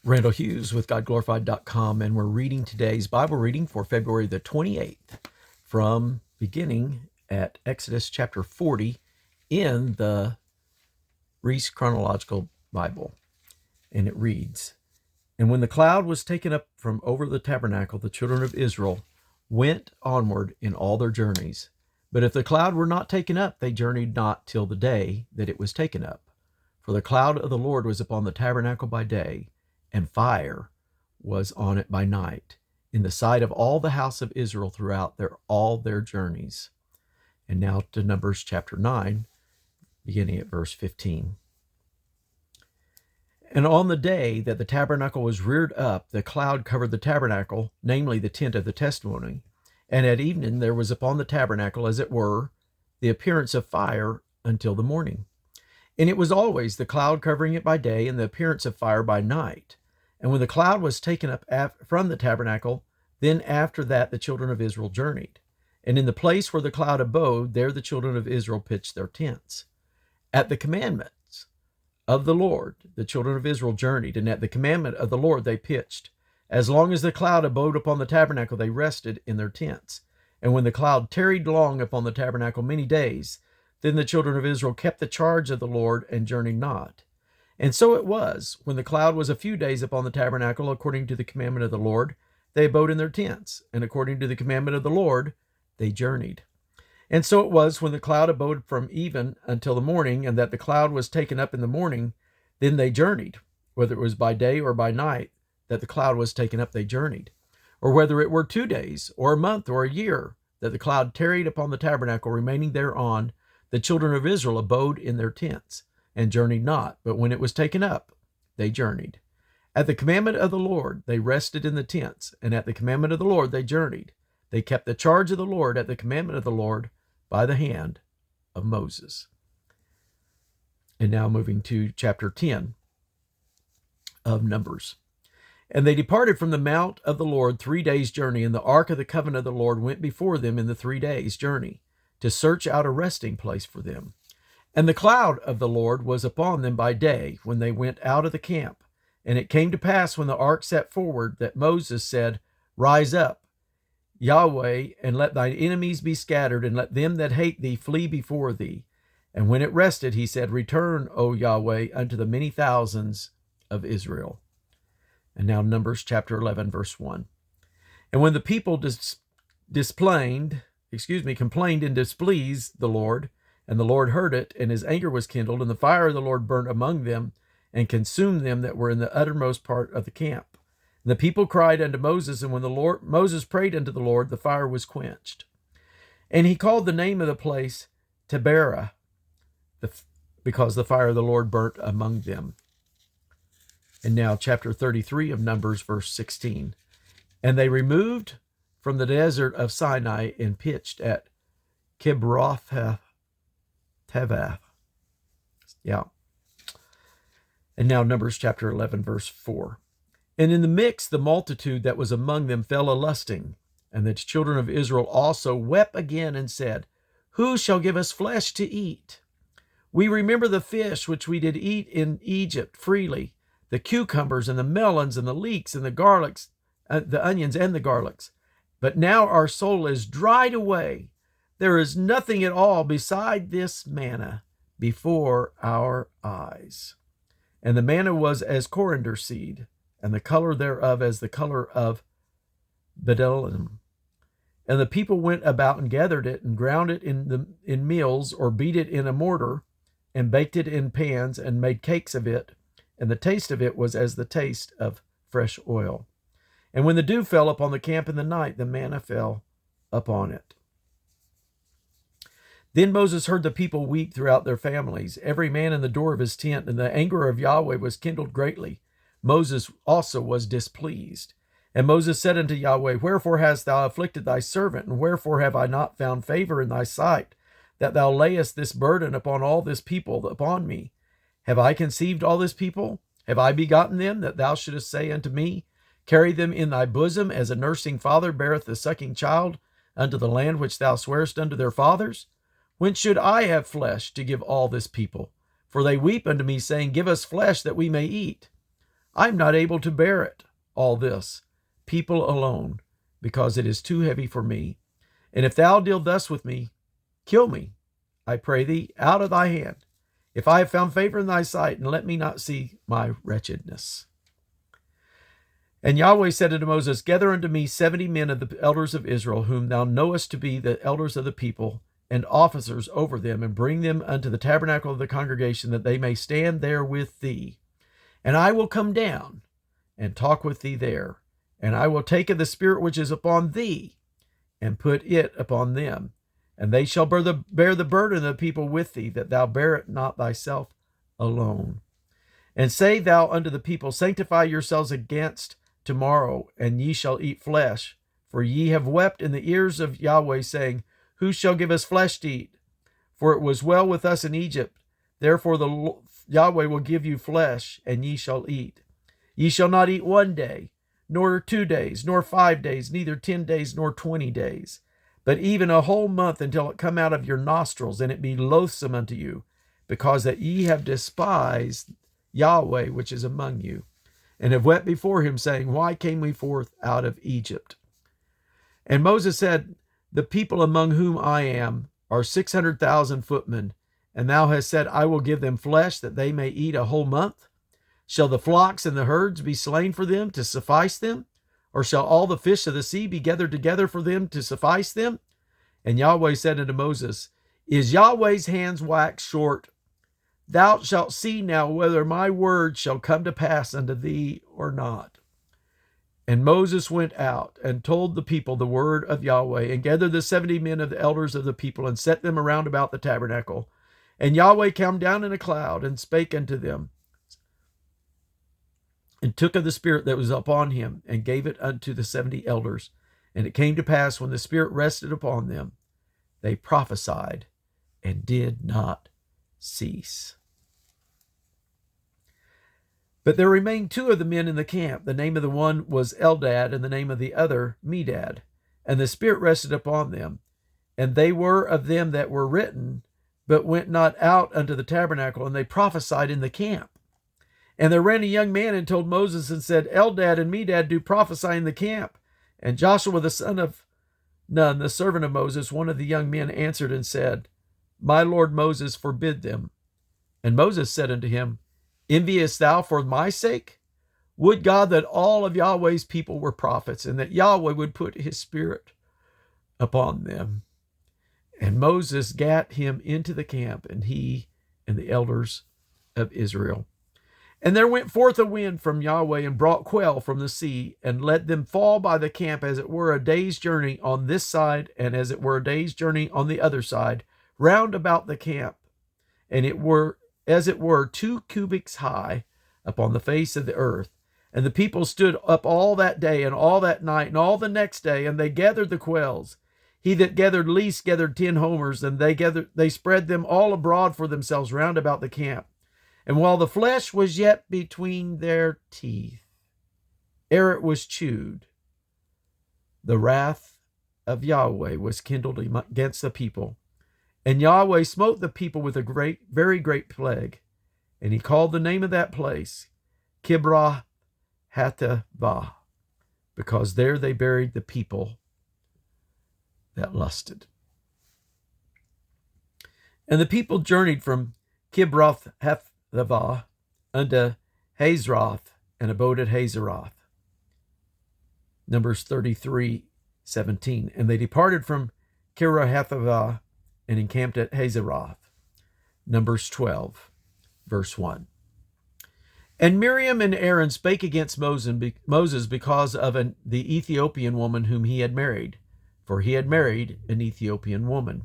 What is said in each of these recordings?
Randall Hughes with GodGlorified.com, and we're reading today's Bible reading for February the 28th from beginning at Exodus chapter 40 in the Reese Chronological Bible. And it reads, "And when the cloud was taken up from over the tabernacle, the children of Israel went onward in all their journeys. But if the cloud were not taken up, they journeyed not till the day that it was taken up. For the cloud of the Lord was upon the tabernacle by day, and fire was on it by night, in the sight of all the house of Israel throughout all their journeys." And now to Numbers chapter 9, beginning at verse 15. "And on the day that the tabernacle was reared up, the cloud covered the tabernacle, namely the tent of the testimony. And at evening there was upon the tabernacle, as it were, the appearance of fire until the morning. And it was always the cloud covering it by day, and the appearance of fire by night. And when the cloud was taken up from the tabernacle, then after that the children of Israel journeyed. And in the place where the cloud abode, there the children of Israel pitched their tents. At the commandments of the Lord the children of Israel journeyed, and at the commandment of the Lord they pitched. As long as the cloud abode upon the tabernacle, they rested in their tents. And when the cloud tarried long upon the tabernacle many days, then the children of Israel kept the charge of the Lord and journeyed not. And so it was, when the cloud was a few days upon the tabernacle, according to the commandment of the Lord, they abode in their tents, and according to the commandment of the Lord, they journeyed. And so it was, when the cloud abode from even until the morning, and that the cloud was taken up in the morning, then they journeyed. Whether it was by day or by night that the cloud was taken up, they journeyed. Or whether it were 2 days, or a month, or a year, that the cloud tarried upon the tabernacle, remaining thereon, the children of Israel abode in their tents, and journeyed not, but when it was taken up, they journeyed. At the commandment of the Lord they rested in the tents, and at the commandment of the Lord they journeyed. They kept the charge of the Lord at the commandment of the Lord by the hand of Moses." And now moving to chapter 10 of Numbers. "And they departed from the mount of the Lord 3 days' journey, and the ark of the covenant of the Lord went before them in the 3 days' journey, to search out a resting place for them. And the cloud of the Lord was upon them by day, when they went out of the camp. And it came to pass, when the ark set forward, that Moses said, Rise up, Yahweh, and let thine enemies be scattered, and let them that hate thee flee before thee. And when it rested, he said, Return, O Yahweh, unto the many thousands of Israel." And now Numbers chapter 11, verse 1. "And when the people complained and displeased the Lord, and the Lord heard it, and his anger was kindled, and the fire of the Lord burnt among them, and consumed them that were in the uttermost part of the camp. And the people cried unto Moses, and when Moses prayed unto the Lord, the fire was quenched. And he called the name of the place Taberah, because the fire of the Lord burnt among them." And now chapter 33 of Numbers, verse 16. "And they removed from the desert of Sinai and pitched at Kibroth Tavath." Yeah. And now Numbers chapter 11, verse 4. "And in the mix the multitude that was among them fell a-lusting, and the children of Israel also wept again and said, Who shall give us flesh to eat? We remember the fish which we did eat in Egypt freely, the cucumbers and the melons and the leeks and the garlics, the onions and the garlics. But now our soul is dried away. There is nothing at all beside this manna before our eyes. And the manna was as coriander seed, and the color thereof as the color of bdellium. And the people went about and gathered it, and ground it in mills, or beat it in a mortar, and baked it in pans, and made cakes of it. And the taste of it was as the taste of fresh oil. And when the dew fell upon the camp in the night, the manna fell upon it. Then Moses heard the people weep throughout their families, every man in the door of his tent, and the anger of Yahweh was kindled greatly. Moses also was displeased. And Moses said unto Yahweh, Wherefore hast thou afflicted thy servant, and wherefore have I not found favor in thy sight, that thou layest this burden upon all this people upon me? Have I conceived all this people? Have I begotten them, that thou shouldest say unto me, Carry them in thy bosom, as a nursing father beareth the sucking child, unto the land which thou swarest unto their fathers? Whence should I have flesh to give all this people? For they weep unto me, saying, Give us flesh that we may eat. I am not able to bear it, all this, people alone, because it is too heavy for me. And if thou deal thus with me, kill me, I pray thee, out of thy hand, if I have found favor in thy sight, and let me not see my wretchedness. And Yahweh said unto Moses, Gather unto me 70 men of the elders of Israel, whom thou knowest to be the elders of the people, and officers over them, and bring them unto the tabernacle of the congregation, that they may stand there with thee. And I will come down and talk with thee there, and I will take of the Spirit which is upon thee, and put it upon them. And they shall bear the burden of the people with thee, that thou bear it not thyself alone. And say thou unto the people, Sanctify yourselves against tomorrow, and ye shall eat flesh. For ye have wept in the ears of Yahweh, saying, Who shall give us flesh to eat? For it was well with us in Egypt. Therefore Yahweh will give you flesh, and ye shall eat. Ye shall not eat 1 day, nor 2 days, nor 5 days, neither 10 days, nor 20 days, but even a whole month, until it come out of your nostrils, and it be loathsome unto you, because that ye have despised Yahweh which is among you, and have wept before him, saying, Why came we forth out of Egypt? And Moses said, The people among whom I am are 600,000 footmen, and thou hast said, I will give them flesh, that they may eat a whole month? Shall the flocks and the herds be slain for them to suffice them? Or shall all the fish of the sea be gathered together for them to suffice them? And Yahweh said unto Moses, Is Yahweh's hands waxed short? Thou shalt see now whether my word shall come to pass unto thee or not. And Moses went out and told the people the word of Yahweh, and gathered the 70 men of the elders of the people, and set them around about the tabernacle. And Yahweh came down in a cloud, and spake unto them, and took of the Spirit that was upon him, and gave it unto the 70 elders. And it came to pass, when the Spirit rested upon them, they prophesied, and did not cease. But there remained 2 of the men in the camp. The name of the one was Eldad, and the name of the other Medad. And the Spirit rested upon them. And they were of them that were written, but went not out unto the tabernacle, and they prophesied in the camp. And there ran a young man and told Moses, and said, Eldad and Medad do prophesy in the camp. And Joshua the son of Nun, the servant of Moses, one of the young men, answered and said, My lord Moses forbid them. And Moses said unto him, Enviest thou for my sake? Would God that all of Yahweh's people were prophets, and that Yahweh would put his Spirit upon them. And Moses gat him into the camp, and he and the elders of Israel. And there went forth a wind from Yahweh, and brought quail from the sea, and let them fall by the camp, as it were a day's journey on this side, and as it were a day's journey on the other side, round about the camp. And it were as it were 2 cubits high upon the face of the earth. And the people stood up all that day, and all that night, and all the next day, and they gathered the quails. He that gathered least gathered 10 homers, and they spread them all abroad for themselves round about the camp. And while the flesh was yet between their teeth, ere it was chewed, the wrath of Yahweh was kindled against the people. And Yahweh smote the people with a very great plague. And he called the name of that place Kibroth Hattaavah, because there they buried the people that lusted. And the people journeyed from Kibroth Hattaavah unto Hazeroth, and abode at Hazeroth. Numbers 33:17. And they departed from Kibroth and encamped at Hazeroth. Numbers 12, verse 1. And Miriam and Aaron spake against Moses because of the Ethiopian woman whom he had married, for he had married an Ethiopian woman.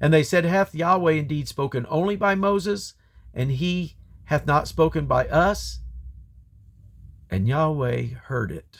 And they said, Hath Yahweh indeed spoken only by Moses, and he hath not spoken by us? And Yahweh heard it.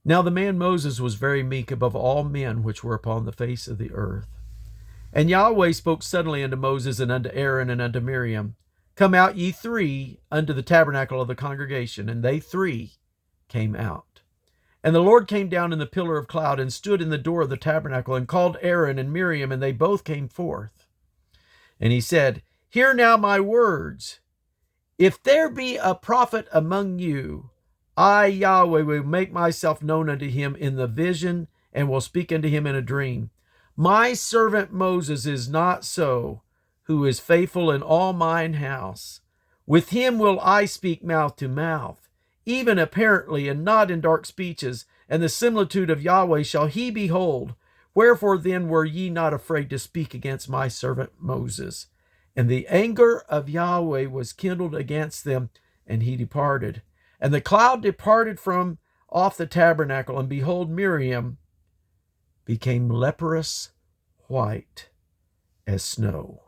Now the man Moses was very meek above all men which were upon the face of the earth. And Yahweh spoke suddenly unto Moses, and unto Aaron, and unto Miriam, Come out ye 3 unto the tabernacle of the congregation. And they 3 came out. And the Lord came down in the pillar of cloud, and stood in the door of the tabernacle, and called Aaron and Miriam, and they both came forth. And he said, Hear now my words. If there be a prophet among you, I, Yahweh, will make myself known unto him in the vision and will speak unto him in a dream. My servant Moses is not so, who is faithful in all mine house. With him will I speak mouth to mouth, even apparently and not in dark speeches, and the similitude of Yahweh shall he behold. Wherefore then were ye not afraid to speak against my servant Moses? And the anger of Yahweh was kindled against them, and he departed. And the cloud departed from off the tabernacle, and behold, Miriam became leprous white as snow.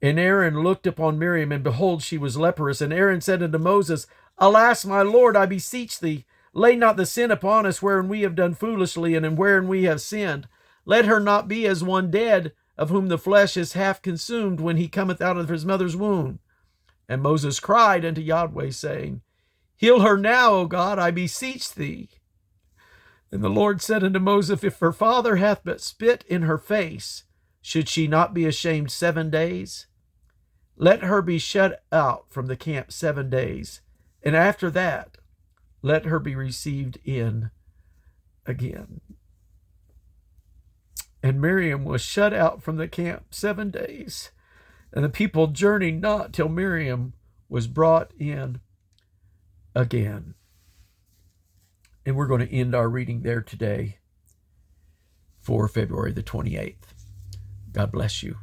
And Aaron looked upon Miriam, and behold, she was leprous. And Aaron said unto Moses, Alas, my Lord, I beseech thee, lay not the sin upon us wherein we have done foolishly, and in wherein we have sinned. Let her not be as one dead, of whom the flesh is half consumed when he cometh out of his mother's womb. And Moses cried unto Yahweh, saying, Heal her now, O God, I beseech thee. And the Lord said unto Moses, If her father hath but spit in her face, should she not be ashamed 7 days? Let her be shut out from the camp 7 days, and after that let her be received in again. And Miriam was shut out from the camp 7 days, and the people journeyed not till Miriam was brought in again. And we're going to end our reading there today for February the 28th. God bless you.